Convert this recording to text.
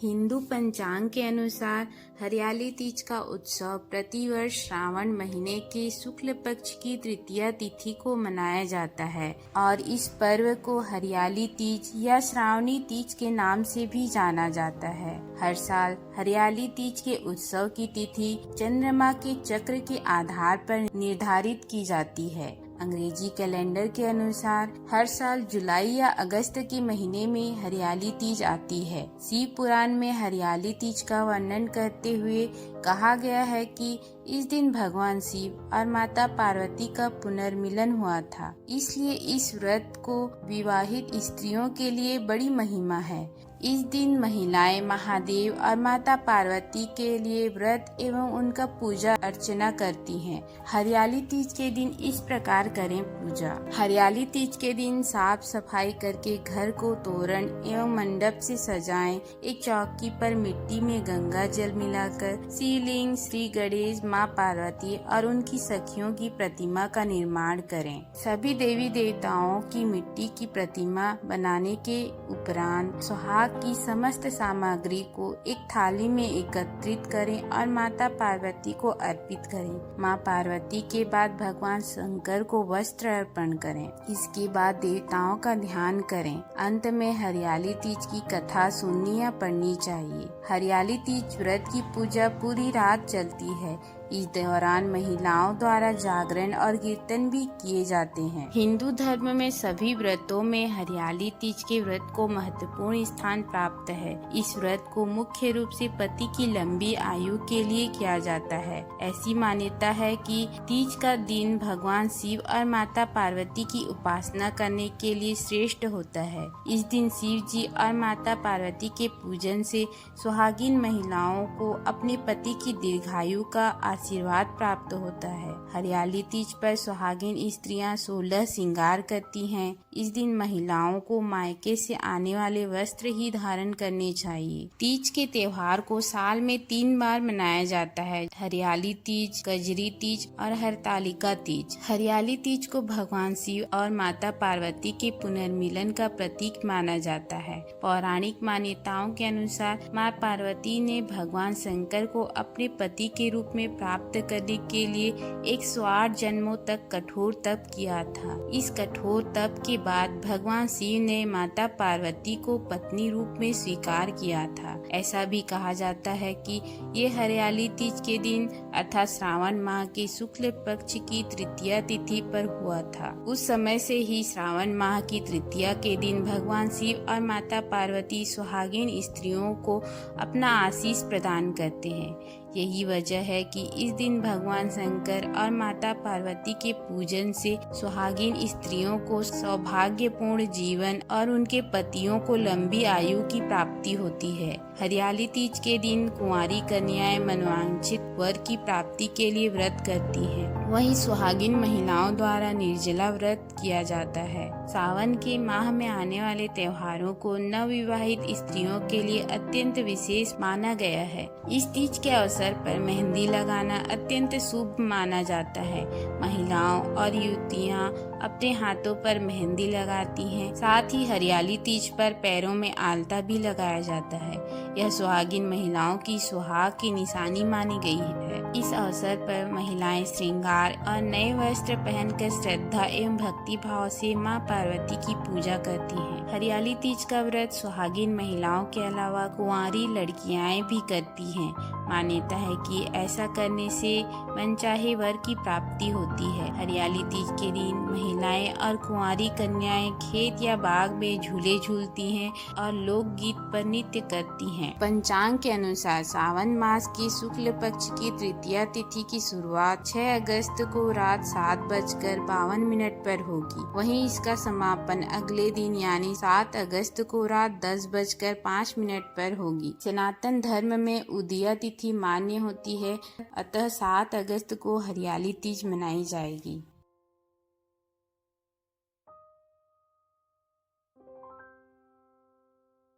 हिंदू पंचांग के अनुसार हरियाली तीज का उत्सव प्रतिवर्ष श्रावण महीने के शुक्ल पक्ष की तृतीया तिथि को मनाया जाता है और इस पर्व को हरियाली तीज या श्रावणी तीज के नाम से भी जाना जाता है। हर साल हरियाली तीज के उत्सव की तिथि चंद्रमा के चक्र के आधार पर निर्धारित की जाती है। अंग्रेजी कैलेंडर के अनुसार हर साल जुलाई या अगस्त के महीने में हरियाली तीज आती है। शिव पुराण में हरियाली तीज का वर्णन करते हुए कहा गया है कि इस दिन भगवान शिव और माता पार्वती का पुनर्मिलन हुआ था, इसलिए इस व्रत को विवाहित स्त्रियों के लिए बड़ी महिमा है। इस दिन महिलाएं महादेव और माता पार्वती के लिए व्रत एवं उनका पूजा अर्चना करती हैं। हरियाली तीज के दिन इस प्रकार करें पूजा। हरियाली तीज के दिन साफ सफाई करके घर को तोरण एवं मंडप से सजाएं। एक चौकी पर मिट्टी में गंगा जल मिलाकर शिवलिंग, श्री गणेश, माँ पार्वती और उनकी सखियों की प्रतिमा का निर्माण करें। सभी देवी देवताओं की मिट्टी की प्रतिमा बनाने के उपरांत सुहाग की समस्त सामग्री को एक थाली में एकत्रित करें और माता पार्वती को अर्पित करें। माँ पार्वती के बाद भगवान शंकर को वस्त्र अर्पण करें। इसके बाद देवताओं का ध्यान करें। अंत में हरियाली तीज की कथा सुननी या पढ़नी चाहिए। हरियाली तीज व्रत की पूजा पूरी रात चलती है। इस दौरान महिलाओं द्वारा जागरण और कीर्तन भी किए जाते हैं। हिंदू धर्म में सभी व्रतों में हरियाली तीज के व्रत को महत्वपूर्ण स्थान प्राप्त है। इस व्रत को मुख्य रूप से पति की लंबी आयु के लिए किया जाता है। ऐसी मान्यता है कि तीज का दिन भगवान शिव और माता पार्वती की उपासना करने के लिए श्रेष्ठ होता है। इस दिन शिव जी और माता पार्वती के पूजन से सुहागिन महिलाओं को अपने पति की दीर्घायु का आशीर्वाद प्राप्त होता है। हरियाली तीज पर सुहागिन स्त्रियां 16 श्रृंगार करती हैं। इस दिन महिलाओं को मायके से आने वाले वस्त्र ही धारण करने चाहिए। तीज के त्योहार को साल में 3 बार मनाया जाता है। हरियाली तीज, कजरी तीज और हरतालिका तीज। हरियाली तीज को भगवान शिव और माता पार्वती के पुनर्मिलन का प्रतीक माना जाता है। पौराणिक मान्यताओं के अनुसार माँ पार्वती ने भगवान शंकर को अपने पति के रूप में प्राप्त करने के लिए 108 जन्मों तक कठोर तप किया था। इस कठोर तप के बाद भगवान शिव ने माता पार्वती को पत्नी रूप में स्वीकार किया था। ऐसा भी कहा जाता है कि ये हरियाली तीज के दिन अर्थात श्रावण माह के शुक्ल पक्ष की तृतीया तिथि पर हुआ था। उस समय से ही श्रावण माह की तृतीया के दिन भगवान शिव और माता पार्वती सुहागिन स्त्रियों को अपना आशीष प्रदान करते हैं। यही वजह है कि इस दिन भगवान शंकर और माता पार्वती के पूजन से सुहागिन स्त्रियों को सौभाग्यपूर्ण जीवन और उनके पतियों को लंबी आयु की प्राप्ति होती है। हरियाली तीज के दिन कुंवारी कन्याएं मनोवांछित वर की प्राप्ति के लिए व्रत करती हैं। वहीं सुहागिन महिलाओं द्वारा निर्जला व्रत किया जाता है। सावन के माह में आने वाले त्योहारों को नवविवाहित स्त्रियों के लिए अत्यंत विशेष माना गया है। इस तीज के अवसर पर मेहंदी लगाना अत्यंत शुभ माना जाता है। महिलाओं और युवतियां अपने हाथों पर मेहंदी लगाती हैं। साथ ही हरियाली तीज पर पैरों में आलता भी लगाया जाता है। यह सुहागिन महिलाओं की सुहाग की निशानी मानी गई है। इस अवसर पर महिलाएं श्रृंगार और नए वस्त्र पहनकर श्रद्धा एवं भक्ति भाव से मां पार्वती की पूजा करती हैं। हरियाली तीज का व्रत सुहागिन महिलाओं के अलावा कुंवारी लड़कियां भी करती हैं। मान्यता है कि ऐसा करने से मनचाहे वर की प्राप्ति होती है। हरियाली तीज के दिन महिलाएं और कुंवारी कन्याएं खेत या बाग में झूले झूलती हैं और लोकगीत पर नृत्य करती हैं। पंचांग के अनुसार सावन मास की शुक्ल पक्ष की तृतीया तिथि की शुरुआत 6 अगस्त को रात 7:52 पर होगी। वहीं इसका समापन अगले दिन यानी 7 अगस्त को रात 10:05 पर होगी। सनातन धर्म में उदया तिथि मान्य होती है, अतः 7 अगस्त को हरियाली तीज मनाई जाएगी।